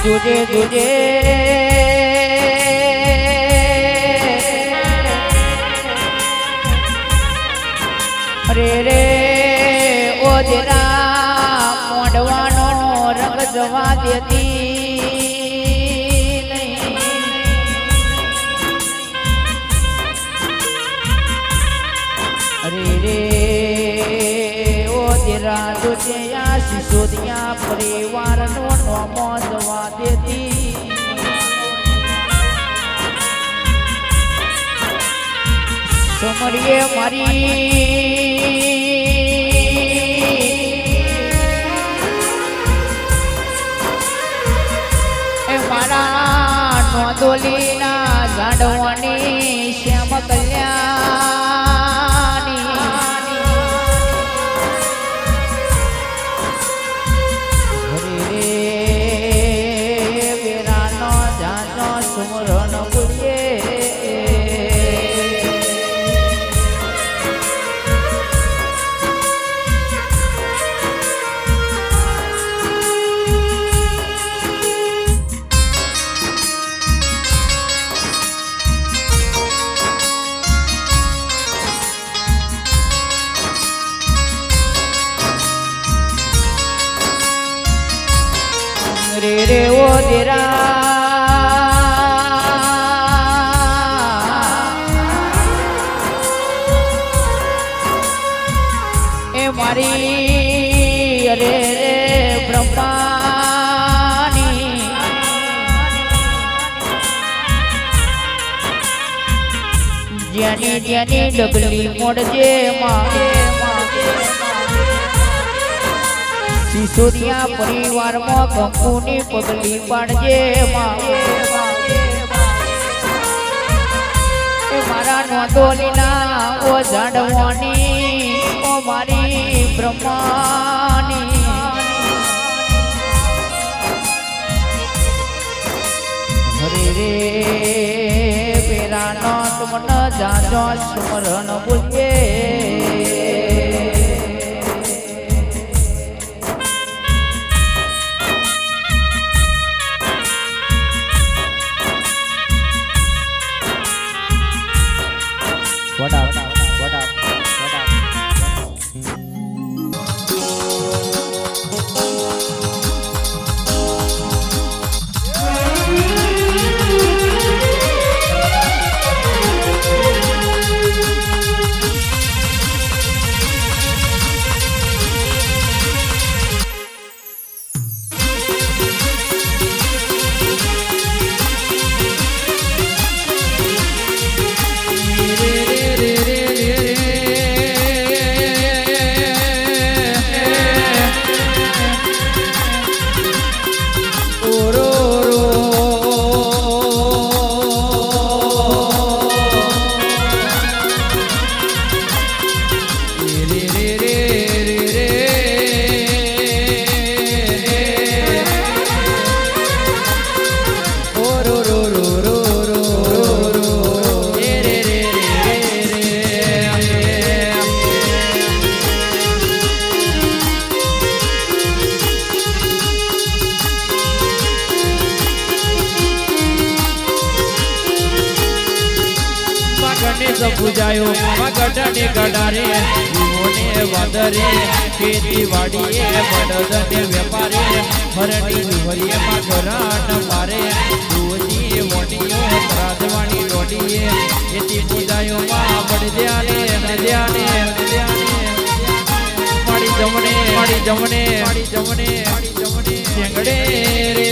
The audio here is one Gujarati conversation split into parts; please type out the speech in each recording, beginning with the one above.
જોજે જોજે રે રે ઓજરા મોઢવાનો રંગ જવા દેતી નહીં. અરે રે ઓજરા જોજે આ સિસોદિયા પરિવારનો નોમો જવા દેતી. સમરીએ મારી મારા નોંધોલીના ઝાડવાની શ્યામ કલ્યાણી હરે રે વેરાનો જાનો સુમરણ બોલીએ. રે રે ઓ દેરા એ મારી અરે રે બ્રહ્માની જેની જેની ડગલી મોડજે માગે સિસોદિયા પરિવારમાં કંકુની પગલી પાડજે મારા નોંધોલીના ઓ ઝાડવાની ઓ મારી બ્રહ્માની હરે રે પેરાનો તમને જાજો સ્મરણ બોલીએ. What up? What up? What up? પૂજાયો ગઢને ગઢારે જીવોને વાદરે ખેતી વાડીએ બળદને વેપારે હરણી વિહરીએ માં ઘરાટ મારે દૂધી મોટીઓ રાધવાણી રોડીએ એથી પૂજાયો માં બળદ્યાને માડી જમણે શેંગડે રે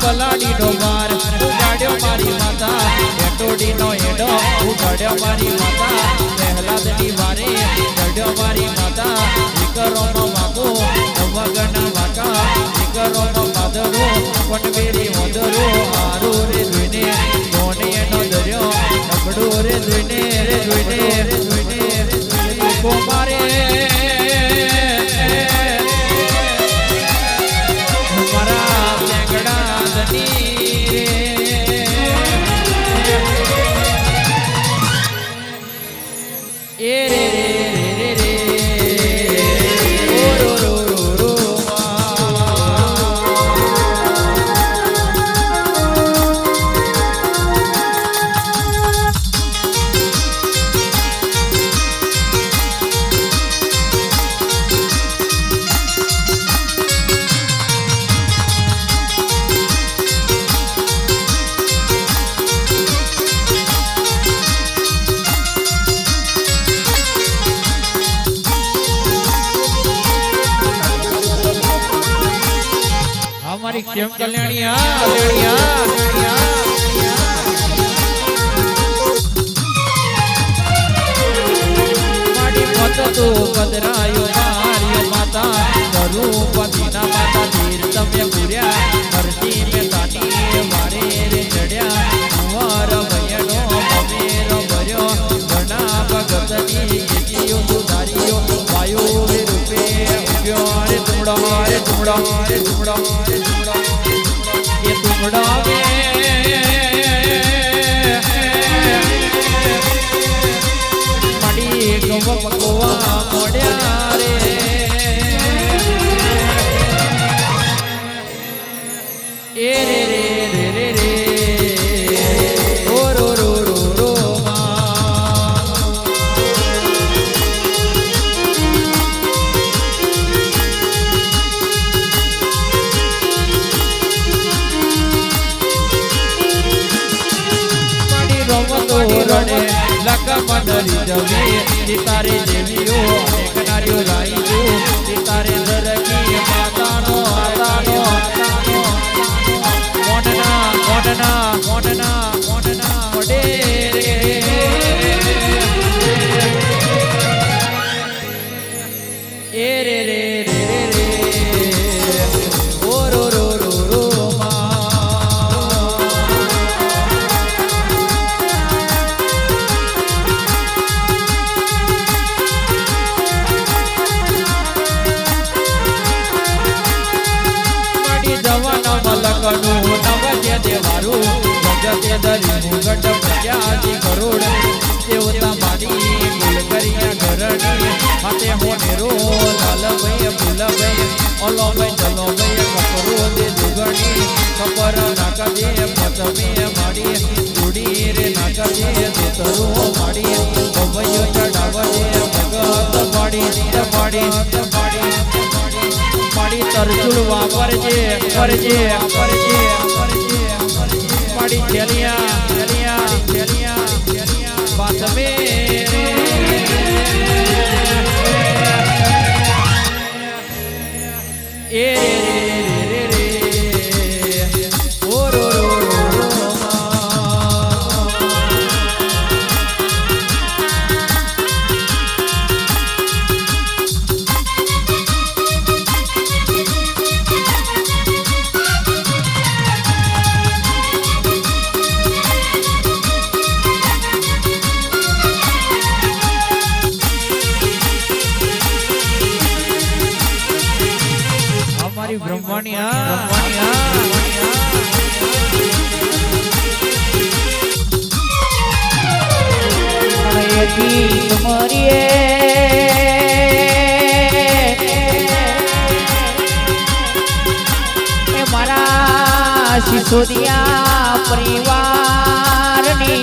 બલાડી નો માર ઉગાડ્યો મારી માતા એટોડી નો એડો ઉગાડ્યો મારી માતા પહેલાદની વારે ચડ્યો મારી માતા વિકરો નો વાકો વગના વાકા વનવેરી ઓદરો હારો રે જોઈને મોને એનો દર્યો નબળો રે જોઈને લોકો મારે મારા લેંગડા ધની રે એ રે हमारी केम कल्याणिया माटी मत तो कदरायो मारियो माता रूपदीना माता धीर तमे पूर्या धरती में तानी मारे रे चढ़्या कुंवर भयनो ममेरो भर्यो घना भगतनी कीजियो सुधारियो वायु रूपे उभ्यो रे तुमड़ो ये तुमड़ा मड़ी गवा पकवा मोड़िया रे ए रे रे रे रे रे ओ रो रो रो रो रड़े लगा मदरी जवे सितारे देवियो अनेक नारियो लाईजो सितारे दरकी मातानो मोडना मोडे रे ए रे रे रे रे ओ रो रो रो रो મલકનું નવજ્ય દેવારું જગતે દરી મુગટ પ્રજાતિ કરોડ દેવતા માડી ગુલ કરિયા ઘરણી હાથે હોનેરો લાલ ભાઈ ફૂલ ભાઈ ઓલો ભાઈ ચલો ભાઈ કપરો દે દુગણી કપર નાક દે પતમે માડી ઉડી રે નાક દે દેતરો માડી ભવયો ચડાવ દે ભગત પાડી માડી તરજુલ વાપરજે માડી થેલિયા બાત મે એ રે રે ઓ રો રો રો મારા સિસોદિયા પરિવારની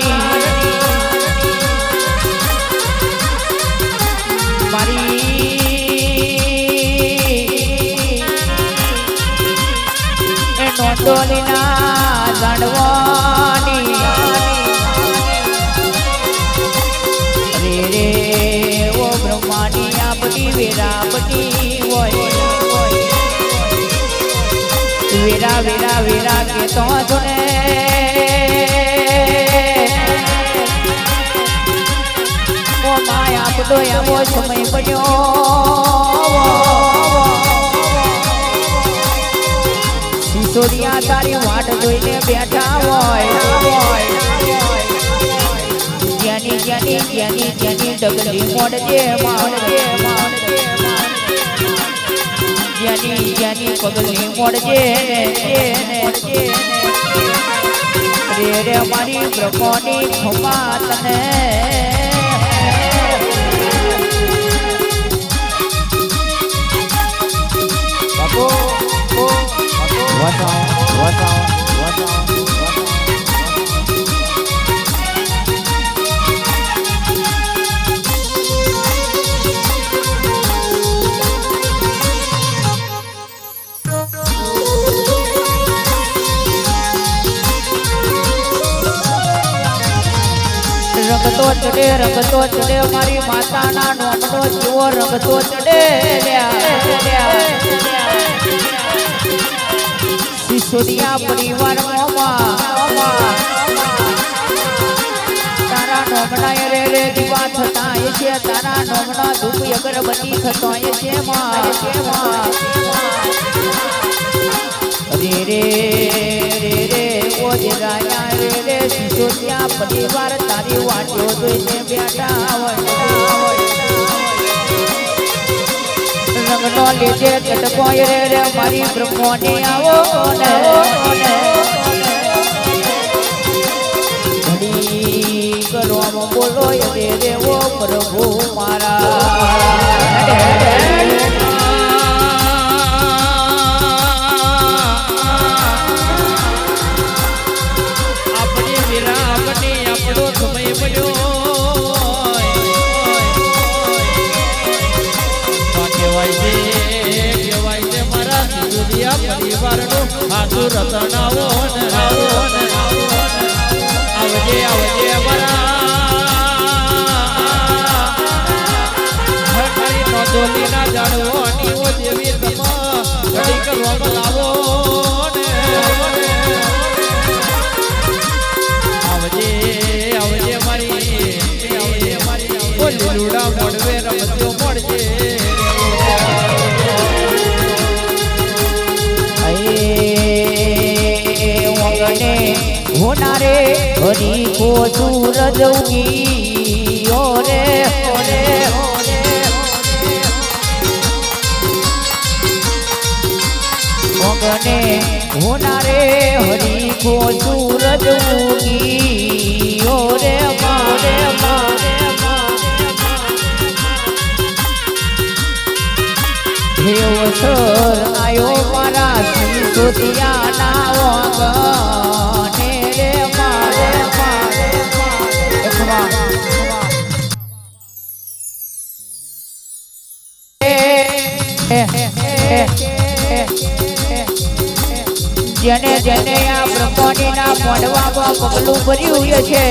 નોંધોલીના જાણવાની રે રે ઓ બ્રહ્માની આપણી વેરાપટી હોય વેરા કે તો જોને ઓ માય આપડો એવો સમય પડ્યો સિસોદિયા તારી વાટ જોઈને બેઠા હોય જ્યાંની ડગલી મોડજે જ્યાંની પગલી મોડજે રે મારી બ્રહ્મોની ખમા તને રંગતો ચડે મારી માતાના નોમનો જેવો રંગતો ચડે સિસોદિયા પરિવાર તારા નોમના રે દીવા થતા છે તારા નોમના ધૂપ અગરબત્તી થતો છે રે ઓ રાયા રે સિસોદિયા પરિવાર તારી વાટો જોઈને બેઠા રંગનો લીધે ચટકો રે મારી બ્રહ્મોને આવો ઘડી કરો બોલો રે ઓ પ્રભુ મારા પરિવારનું હાથું રતનાવો આવજે મારી નોંધોલીના જાડવાની ઓ દેવી તમા ઘડી કરવા લાવો આવજે મારી ઓ લીલુડા મોડવે રમત્યો મળજે હોનારે હરી કો સૂરજ ઉગી ઓરે ઓગને હોનારે હરી કો સૂરજ ઉગી ઓરે દેવસર આયો મારા સિસોદિયા ના વાગને રે મારે જેને આ બ્રહ્મોની ના મોઢવામાં પગલું ભર્યું છે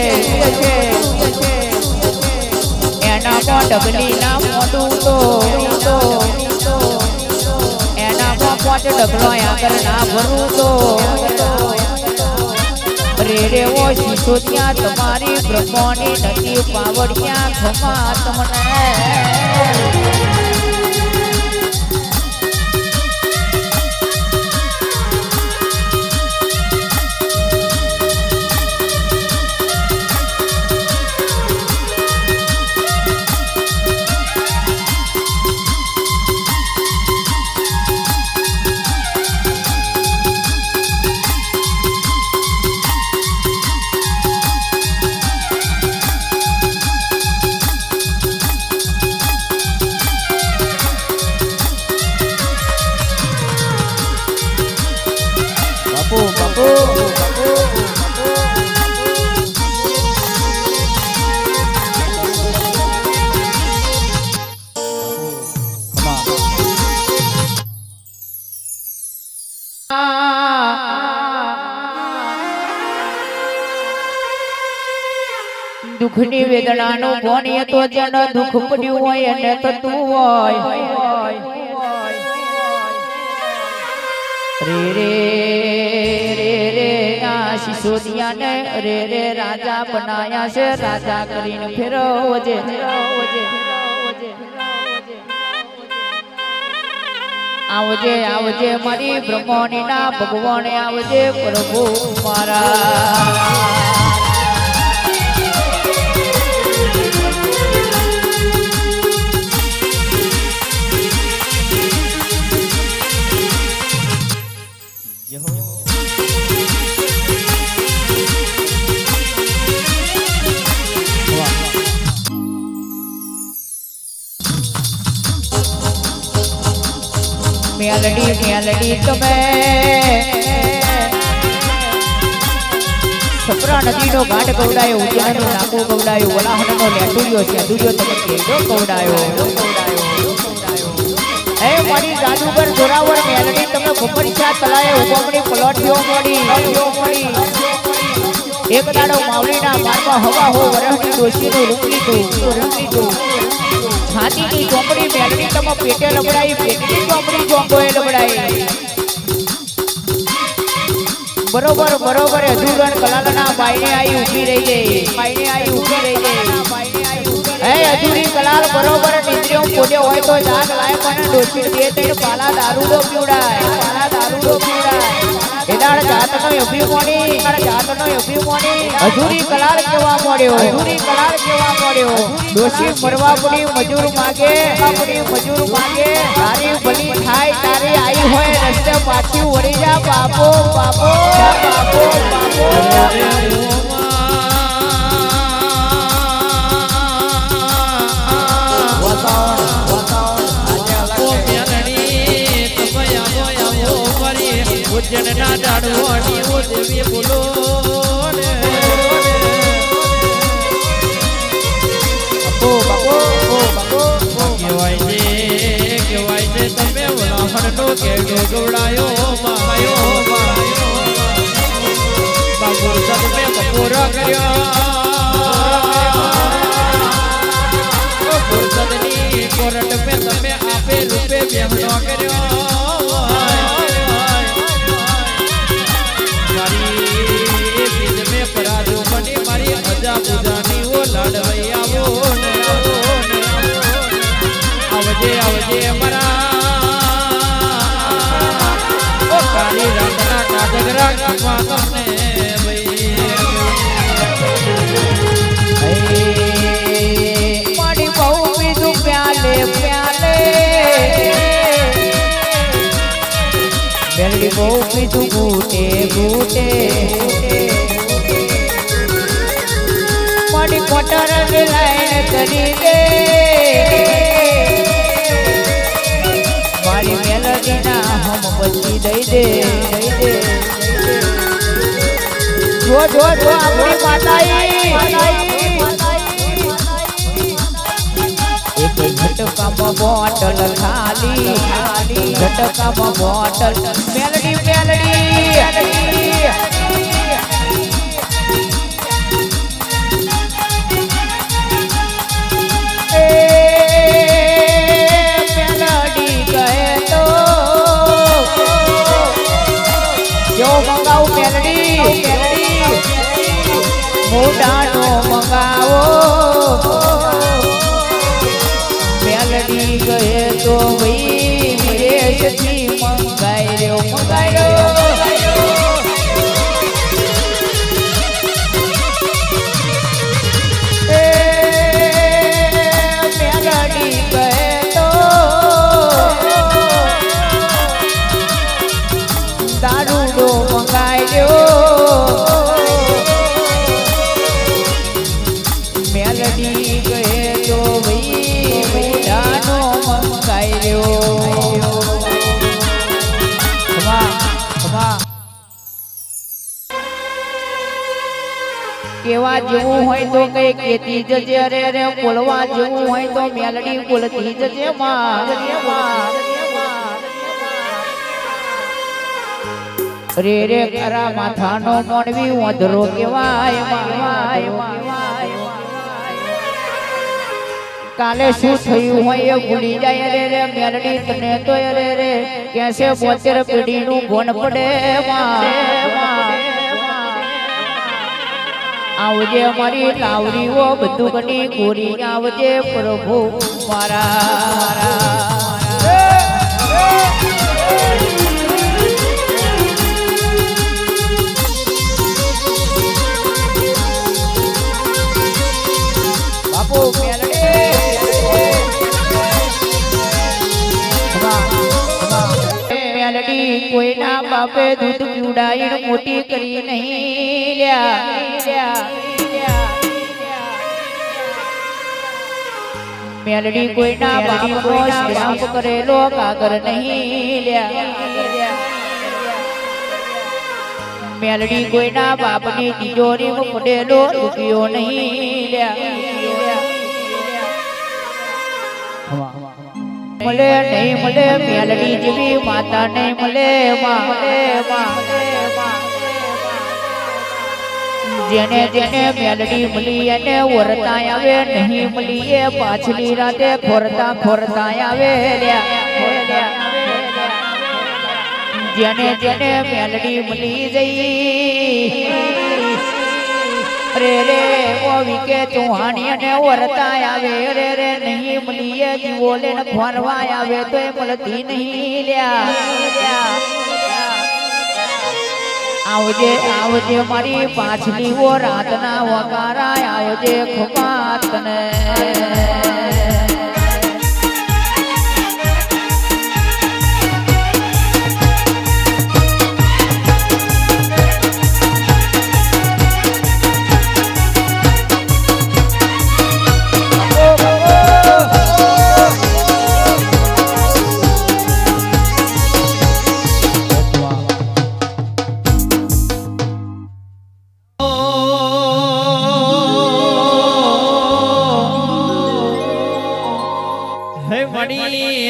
એનામાં ડગલી ના મોઢું તો એનામાં પાંચ ડગલો આગળ ના ભરું તો રે ઓ સિસોદિયા તમારી બ્રહ્મોની નથી પાવડિયા ખમા તમને દુઃખની વેદનાનું કોણીએ તો જેને દુઃખ પડ્યું હોય એને થતું હોય રે રે રે રે આ સિસોદિયાને રે રાજા બનાયા છે રાજા કરીને ફેરવજે આવજે આવજે મારી બ્રહ્મણી ના ભગવાન આવજે પ્રભુ મારા મેલડી મેલડી તમે સપરા નદીનો ઘાટ ગવડાયો ઉજ્જૈનનો નાકો ગવડાયો વલાહણનો લેટુરિયો સેદુરિયો તમે કેડો ગવડાયો હે મારી જાદુગર જોરાવર મેલડી તમે ભૂપરિયા તલાએ ઉગમણી પલોઠીઓ મળી એક દાડો માવલીના મારમાં હવા હો વરહની ડોશીનું રૂપ લીધું છાતીની ચોપડી મેલડી તમે પેટે લબડાઈ પેટની ચોપડી ચોંકોએ લબડાઈ બરોબર બરોબર અધુરણ કલાલના બાઈને આવી ઊભી રહી ગઈ હે અધુરી કલાલ બરોબર નિંદ્રિયો પોડ્યો હોય તો જાગ લાય પણ ડોશી દે તે પાલા દારૂડો પીવડાય એદાળ જાતનો અભિમાની અધુરી કલાલ કેવા મળ્યો ડોશી મરવા પડી મજૂર માગે તારી બલી થાય તારી આઈ હોય રસ્તે પાછી વળી જા બાપો ઉજ્જૈનના દાડવાની ઓ દેવી બોલો કહેવાય છે તમે વલાહણનો કેડો ગવડાયો બાબુ સદમે બપોરો કર્યો ફુરસદની કોરટ મેં તમે આપે રૂપે બેહણો કર્યો મારી અજા પૂજાની ઓ લાડવઈ આવજે મારા ઓ કાળી રાતના કાજગરા ખમા તમને મારી બહુ પીધું પ્યાલે મેલડી બહુ પીધું ઘૂટે મારી કોટર લાઈન કરી દે મારી મેલડી ના હમ બચી દઈ દે જો આપણી માતાઈ એક ઝટકામાં બોટલ ખાલી ઝટકામાં બોટલ મેલડી મોઢાનો મંગાવો મેલડી કહે તો ભાઈ વિદેશથી મંગાઈ રહ્યો મેલડી કહે તો દારૂડો મંગાઈ રહ્યો મેલડી કહે તો ભાઈ મોઢાનો મંગાઈ રહ્યો કેવા જેવું હોય તો કઈ કેતી જજે રે બોલવા જેવું હોય તો મેલડી બોલતી જજે માં રે ખરા માથાનો મોણવી ઓધરો કેવાય કાલે શું થયું હોય એ ભૂલી જાય રે મેલડી તને તો રે કેસે 72 પેઢીનું ગોણ પડે આવજે મારી લાવરીઓ બધું બની ગોરી આવજે પ્રભુ મારા બાપુ મેલડી કોઈના બાપે દૂધ પીવડાવીને મોટી કરી નહીં લ્યા મેલડી કોઈના બાપનો શ્રાપ કરેલો કાગર નહીં લ્યા મેલડી કોઈના બાપની તિજોરીમાં પડેલો રૂપિયો નહીં લ્યા મળે નહીં મળે મેલડી જેવી માતા નહીં મળે જેને જેને મેલડી મળી એને વરતા આવે નહીં મળી એ પાછલી રાતે ખોરતા ખોરતા આવે જેને જેને મેલડી મળી જઈ રે રે ઓ વિકે ચૌહાણી અને વરતા આવે રે રે નહીં મળી એ જીવો લેને ફરવા આવે તો એ મળતી નહીં લ્યા આવજે આવજે મારી પાછલી ઓ રાતના વકારા આવજે ખપાત ને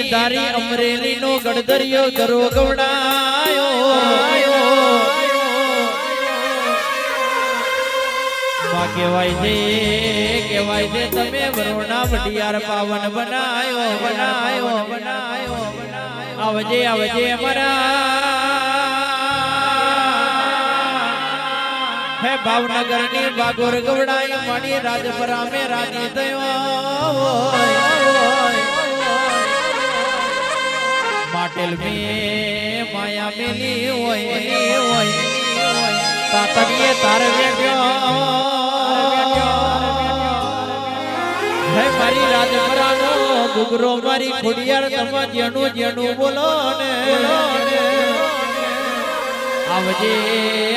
દારી અમરેલી નો ગડદરિયો ગરો ગવડાયો માં કહેવાય છે તમે વરોણા વડિયાર પાવન બનાયો આવજે આવજે અમારા હે ભાવનગર ની બાગોર ગવડાઈ માણી રાજપરા મે રાજી થયો માટેલ મે માયા મેલી હોય તાતરીએ તારે વેગ્યો હે મારી રાજપરાનો ગુગરો મારી ખોડિયાર તમે જેનું જેનું બોલો ને આવજે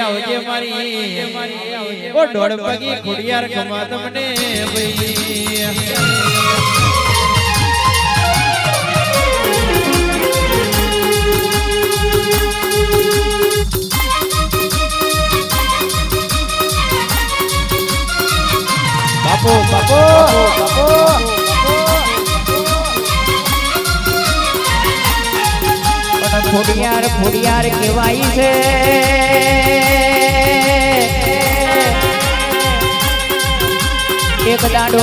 આવજે મારી ઓ દોડ પગી ખોડિયાર ખમા તમને ભાઈ બાપો બાપો ફોડિયાર ફોડિયાર કહેવાય છે એક દાડો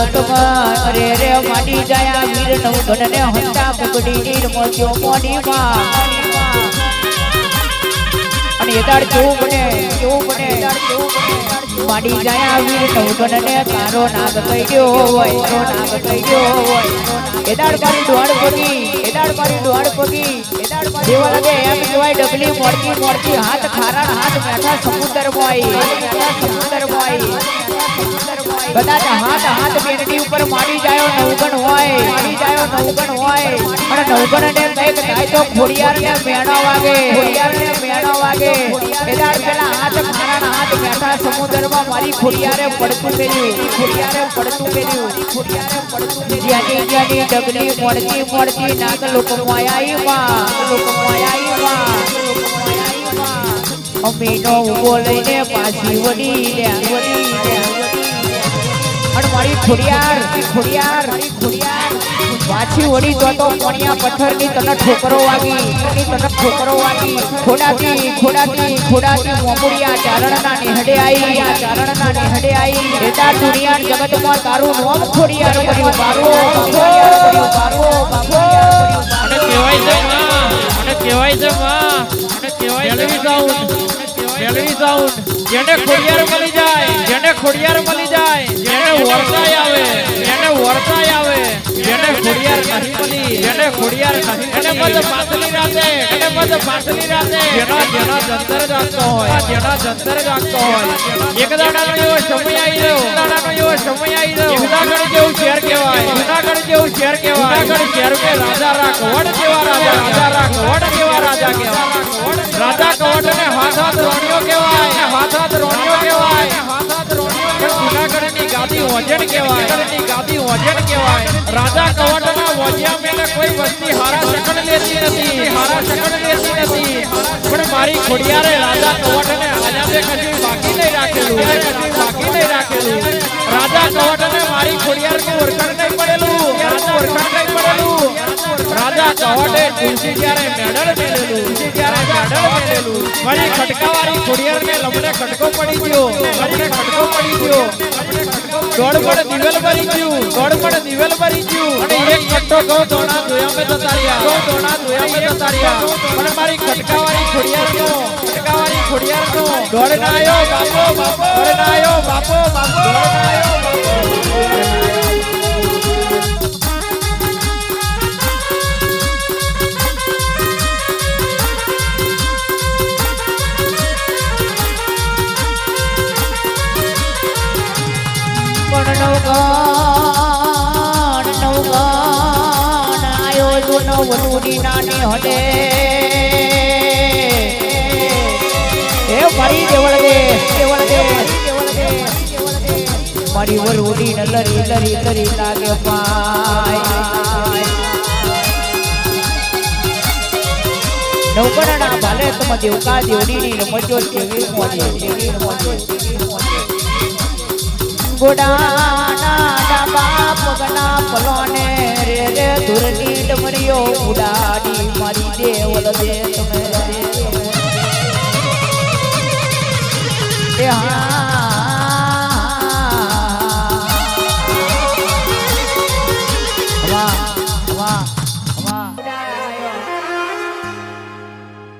અરે રે માડી જાય વીર નવગણ ને હંતા પકડી નીર મોત્યો મોડીમાં અને એ દાડ કેવું બને માડી જાય વીર નવગણ ને તારો નાગ કહી ગયો હોય એ દાડ મારી દોડ પગી જેવા લાગે એમ કહેવાય ડબલી મોડતી હાથ ખારણ હાથ બેઠા સમુદ્ર બોય બધા હાથ બેનડી ઉપર માડી જાયો નવગણ હોય અને નવગણ ને કઈક થાય તો ખોડિયાર ને મેણો વાગે એદાર પેલા હાથ ખારણ હાથ બેઠા સમુદ્રમાં મારી ખોડિયારે પડતું કર્યું જ્યાંની ડબલી મોડતી નાગ લોકમાં અમીનો ઉભો લઈને પાછી વડી અને મારી ખોડિયાર પાછી વળી તો પોણિયા પથ્થરની તને ઠોકરો વાગી ખોડાતી મોમુડિયા ચારણના નેહડે આવી એતા દુનિયા જગતમાં તારું નામ ખોડિયાર કર્યું બાપો અને કહેવાય છે માં મેલવી સાઉન્ડ જેને ખોડિયાર મળી જાય જેને વરસાઈ આવે જેને વળતાય આવે જેને ખોડિયાર નહીં મળી જેને ખોડિયાર નહીં એને મત પાછલી રાતે એને મત પાછલી રાતે જેના જંતર જાગતો હોય જેના જંતર જાગતો હોય એક દાડાનો એવો સમય આવી રહ્યો દાડાનો એવો સમય આવી રહ્યો જુનાગઢ જેવું શહેર કહેવાય જુનાગઢ જેવું શહેર કહેવાય જુનાગઢ શહેર કે રાજા રાખવડ જેવા રાજા રાખવડ જેવા રાજા કહેવાય રાજા કવડ ને હાથ રોણિયો કહેવાય હાથ રોણિયો કહેવાય હાથ રોણિયો જુનાગઢની ગાદી ઓજણ કહેવાય જુનાગઢની ગાદી ઓજણ કહેવાય રાજા કવડના વોજિયા મેલે કોઈ વસ્તી હારા શકડ લેતી નથી હારા શકડ લેતી નથી પણ મારી ખોડિયારે રાજા કવડને આજાદે કશું બાકી નહીં રાખેલું કશું બાકી નહીં રાખેલું રાજા કવડને મારી ખોડિયારનું ઓળખાણ નહીં પડેલું રાજા ઓળખાણ નહીં પડેલું રાજા કવડે તુલસી જ્યારે મેડલ મેલેલું તુલસી જ્યારે મેડલ મેલેલું મારી ખટકાવાળી ખોડિયારને લમણે ખટકો પડી ગયો લમણે ખટકો પડી ગયો દોડ દિવેલ ભરી ગયું દોડ દિવેલ ભરી ગયું અને એક કટ્ટો ગો દોણા જોયા મે તતારિયા ગો દોણા જોયા મે તતારિયા પણ મારી ખટકાવાળી ખોડિયારનો દોડ ના આયો બાપો બાપો દોડ ના આયો બાપો બાપો દોડ ના આયો બાપો નવગણ આયો જો નવલુડી નાની હડે એ મારી દેવળ દે મારી વરુડી ન લરી લરી લરી લાગે પાય નવગણના ભાલે તમ દેવકા દેવડીની રમજો કેવી મોજે ગોડાના ડાબા પગના પલોને રે રે ધુરની ડમરીઓ ઉડાડી મારી દેવલ દે તમે એ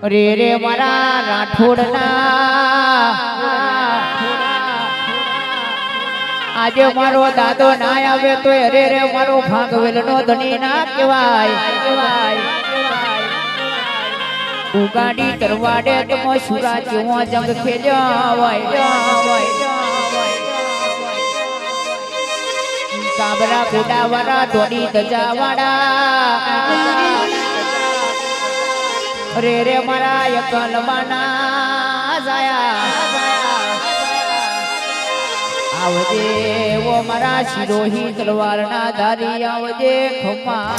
રે રે મારા રાઠોડના આજે મારો દાદો ના આવે તો અરે રે મારો ભાગવેલ નો ધણી ના કહેવાય ઉગાડી તરવાડે તમો સુરા જેવો જંગ ખેલ્યો કાબરા ગોડાવાળા દોડી દજાવાળા રે રે મારા યકલવાના જાયા આવજે વો મારા શિરોહી તલવારના ધારી આવજે ખમા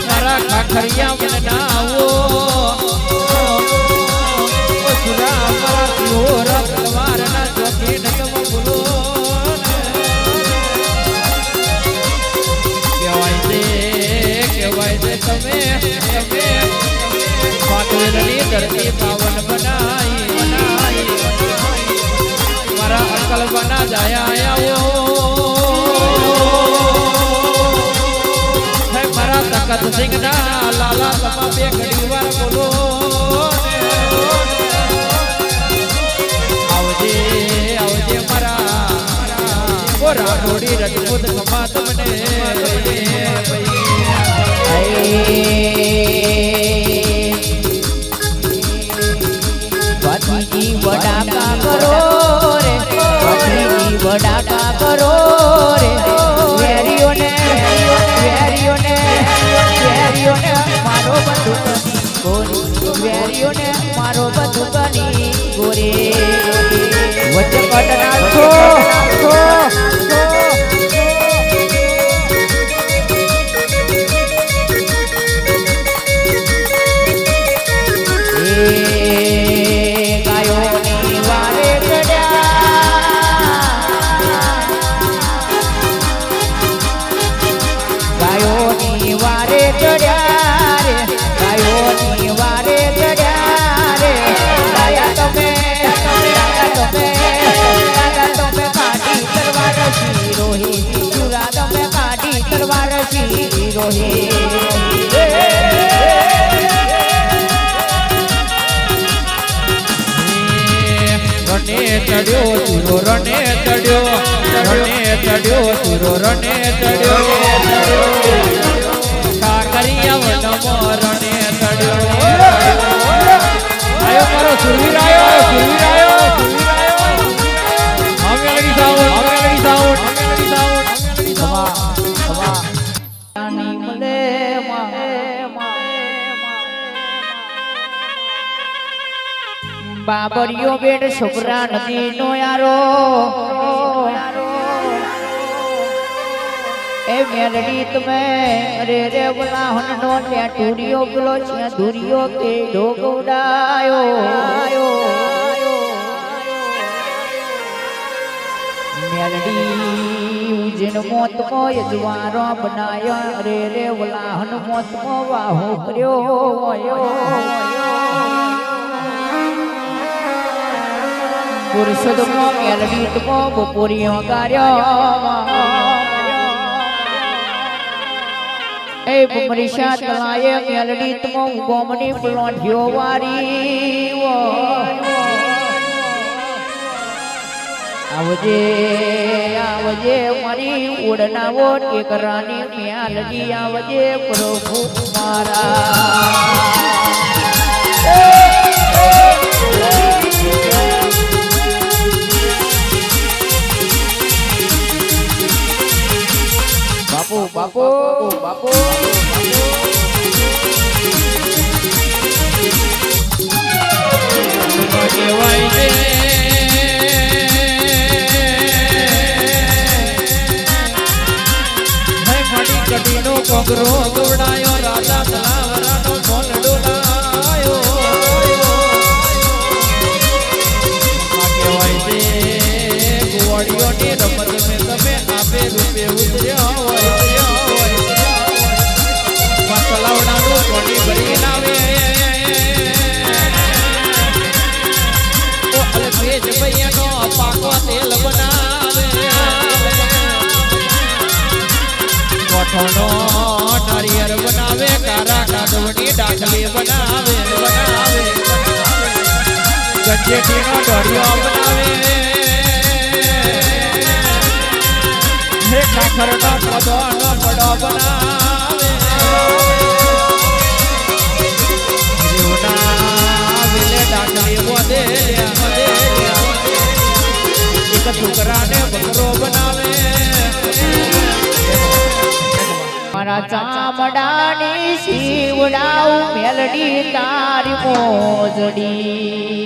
મારા ખાખરિયા મને ના આવો સુરા મારા શિરોરા તલવારના જોખી ન તમે બોલો તમે પાટવેલની ધરતી પાવન બનાઈ મારા અકલ બના જાયા આવ્યો મારા તકત સિંહ ના લાલા તમા બે ઘડી વાર બોલો આવજે આવજે મારા ગોરા રોડી રજપૂત ખમા તમને ભતીજી વડાકા કરો રે ભતીજી વડાકા કરો રે વેરીઓને મારો બંદૂકની ગોરી વેરીઓને મારો બંદૂકની ગોરી વચ્ચે કટ નાખો ગાયોની વારે ચડ્યા રે ગાયોની વારે ચડ્યા રે ગાયા તમે કાઢી તલવાર શિરોહી ચુરા તમે કાઢી તલવાર શિરોહી ચડ્યો સુરો રને ચડ્યો સુરો રને ચડ્યો કાકરિયા વનમો રને ચડ્યો આયો મારો સુરવીર આયો અમે લગી સાઉન્ડ બાબરીઓ બેડ છોકરા નદી નો યારો એ મેલડી તમે અરે રે બોલા હનનો ત્યાં ટુરિયો પેલો છે ધુરિયો કે ઢોગડાયો મેલડી ઉજન મોત મો યજવારો બનાયો અરે રે બોલા હન મોત મો વાહો કર્યો પુરુષોત્તમો મેલડી તમો બપોરીઓ કાર્યો એ બમરીશા તલાયે મેલડી તમો ગોમની પલોંઢિયો વારી આવજે મારી ઓડનાવો ટેકરાની મેલડી આવજે પ્રભુ મારા બાપુ કહેવાય છે કટીનો કોગરો ગવડાયો રાજા તલાવરાનો મોન ડોલાયો કહેવાય છે ગોવાળીઓની રમત મેં તમે આપે રૂપે ઉતર્યો તલાવડાનું કોટી ભરી લાવે અલ્પેશ ભૈયાનો પાકો તેલ બનાવે કોઠોનો નારિયેળ બનાવે કારા કાદવની ડાકલી બનાવે ગંજેટીનો ઢોરિયો બનાવે હે ખાખરનો પદોનો પડો બનાવે ડાકલી વધેલ્યા એક છોકરાને બકરો બનાવે મારા ચામડાની શિવડાઉ મેલડી તારી મોજડી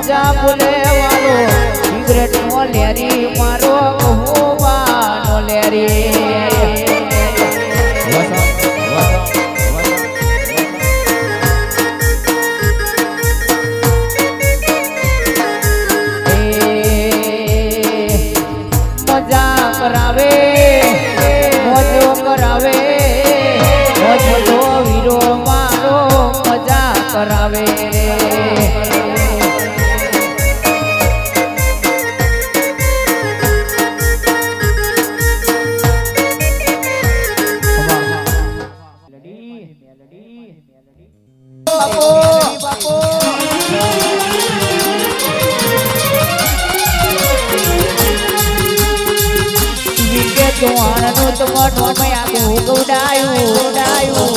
મજા બોલે વાલો સિગરેટ નો લેરી મારો ગોબા નો લેરી મજા કરાવે મોજો કરાવે મોજો વીરો મારો મજા કરાવે ચૌહાણ નું તો મોઢું મેં આખું ગૌડાયું